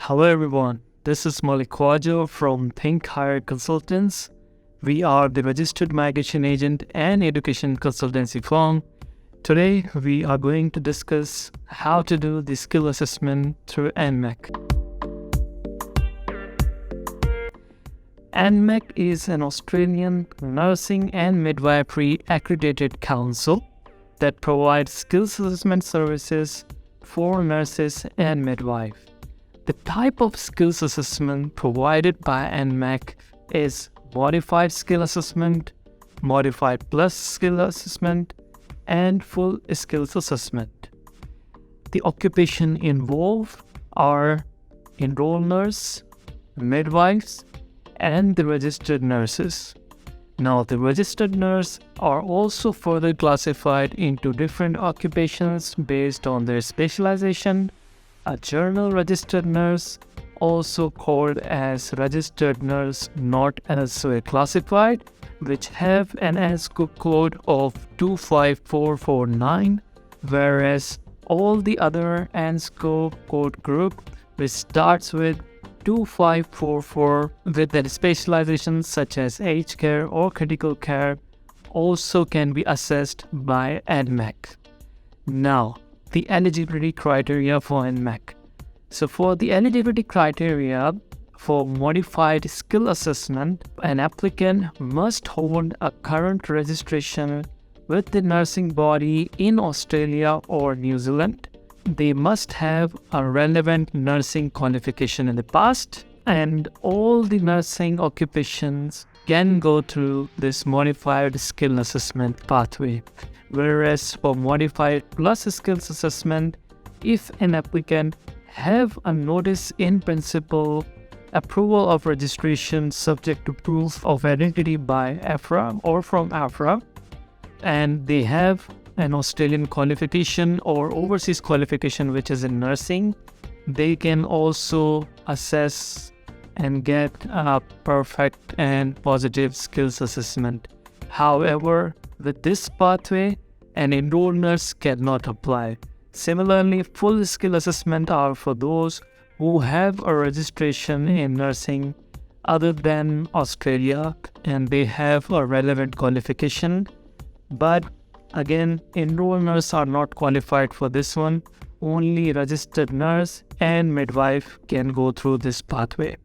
Hello everyone, this is 𝐏𝐤𝐿 from 𝐀𝐮𝐤𝐿 Consultants. We are the registered migration agent and education consultancy firm. Today we are going to discuss how to do the skill assessment through ANMAC. ANMAC is an Australian nursing and midwifery accredited council that provides skills assessment services for nurses and midwives. The type of skills assessment provided by ANMAC is modified skill assessment, modified plus skill assessment, and full skills assessment. The occupation involved are enrolled nurse, midwives, and the registered nurses. Now, the registered nurse are also further classified into different occupations based on their specialization. A general registered nurse, also called as registered nurse not elsewhere classified, which have an ANSCO code of 25449, whereas all the other ANSCO code group which starts with 2544 with their specializations such as aged care or critical care also can be assessed by ANMAC. Now, the eligibility criteria for ANMAC. So for the eligibility criteria for modified skill assessment, an applicant must hold a current registration with the nursing body in Australia or New Zealand. They must have a relevant nursing qualification in the past, and all the nursing occupations can go through this modified skill assessment pathway. Whereas for modified plus skills assessment, if an applicant have a notice in principle approval of registration subject to proof of identity by AFRA or from AFRA, and they have an Australian qualification or overseas qualification which is in nursing, they can also assess and get a perfect and positive skills assessment. However, with this pathway, an enrolled nurse cannot apply. Similarly, full skill assessment are for those who have a registration in nursing other than Australia and they have a relevant qualification. But again, enrolled nurse are not qualified for this one. Only registered nurse and midwife can go through this pathway.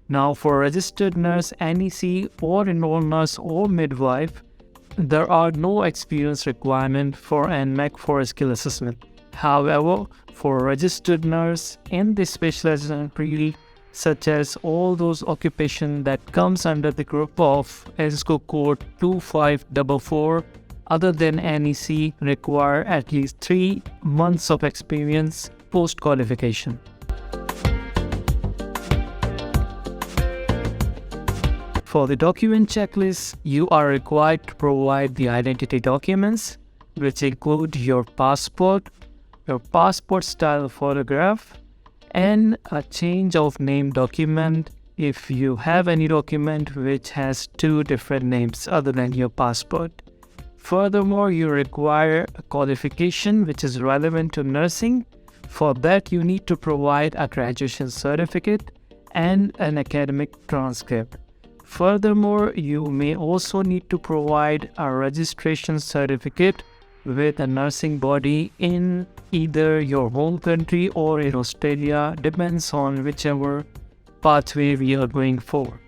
Now, for registered nurse, NEC or enrolled nurse or midwife, there are no experience requirement for ANMAC for a skill assessment. However, for registered nurse in the specialization field, such as all those occupations that comes under the group of ANSCO code 2544, other than NEC, require at least 3 months of experience post-qualification. For the document checklist, you are required to provide the identity documents, which include your passport style photograph, and a change of name document if you have any document which has 2 different names other than your passport. Furthermore, you require a qualification which is relevant to nursing. For that, you need to provide a graduation certificate and an academic transcript. Furthermore, you may also need to provide a registration certificate with a nursing body in either your home country or in Australia, depends on whichever pathway we are going for.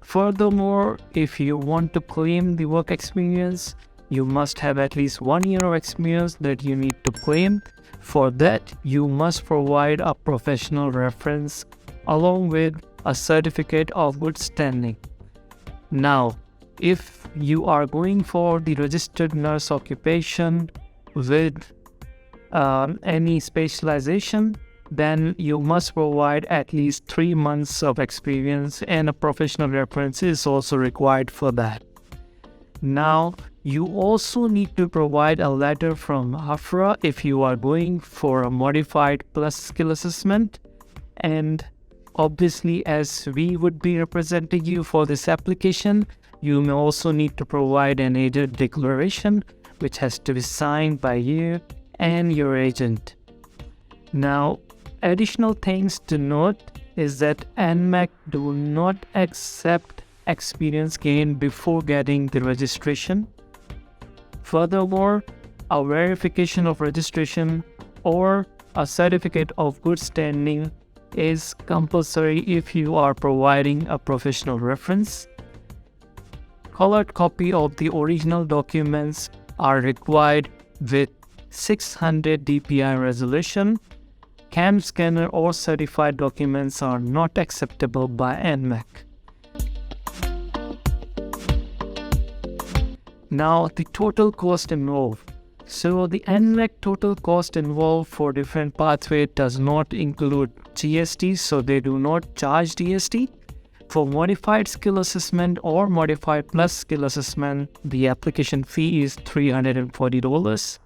Furthermore, if you want to claim the work experience, you must have at least 1 year of experience that you need to claim. For that, you must provide a professional reference along with a certificate of good standing. Now, if you are going for the registered nurse occupation with any specialization, then you must provide at least 3 months of experience, and a professional reference is also required for that. Now, you also need to provide a letter from AFRA if you are going for a modified plus skill assessment, and obviously, as we would be representing you for this application, you may also need to provide an agent declaration which has to be signed by you and your agent. Now, additional things to note is that ANMAC do not accept experience gained before getting the registration. Furthermore, a verification of registration or a certificate of good standing is compulsory if you are providing a professional reference. Colored copy of the original documents are required with 600 dpi resolution. CAM scanner or certified documents are not acceptable by ANMAC. Now, the total cost involved. So the ANMAC total cost involved for different pathway does not include GST, so they do not charge GST. For modified skill assessment or modified plus skill assessment, the application fee is $340.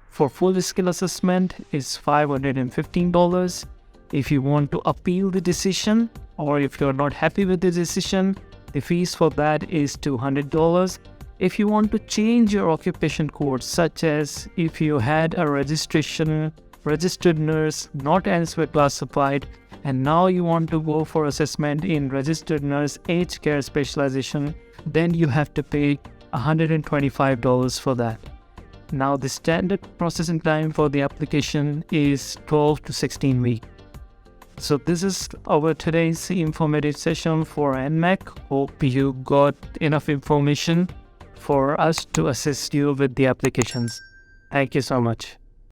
For full skill assessment is $515. If you want to appeal the decision or if you're not happy with the decision, the fees for that is $200. If you want to change your occupation code, such as if you had a registered nurse not elsewhere classified, and now you want to go for assessment in registered nurse aged care specialization, then you have to pay $125 for that. Now, the standard processing time for the application is 12 to 16 weeks. So this is our today's informative session for ANMAC. Hope you got enough information for us to assist you with the applications. Thank you so much.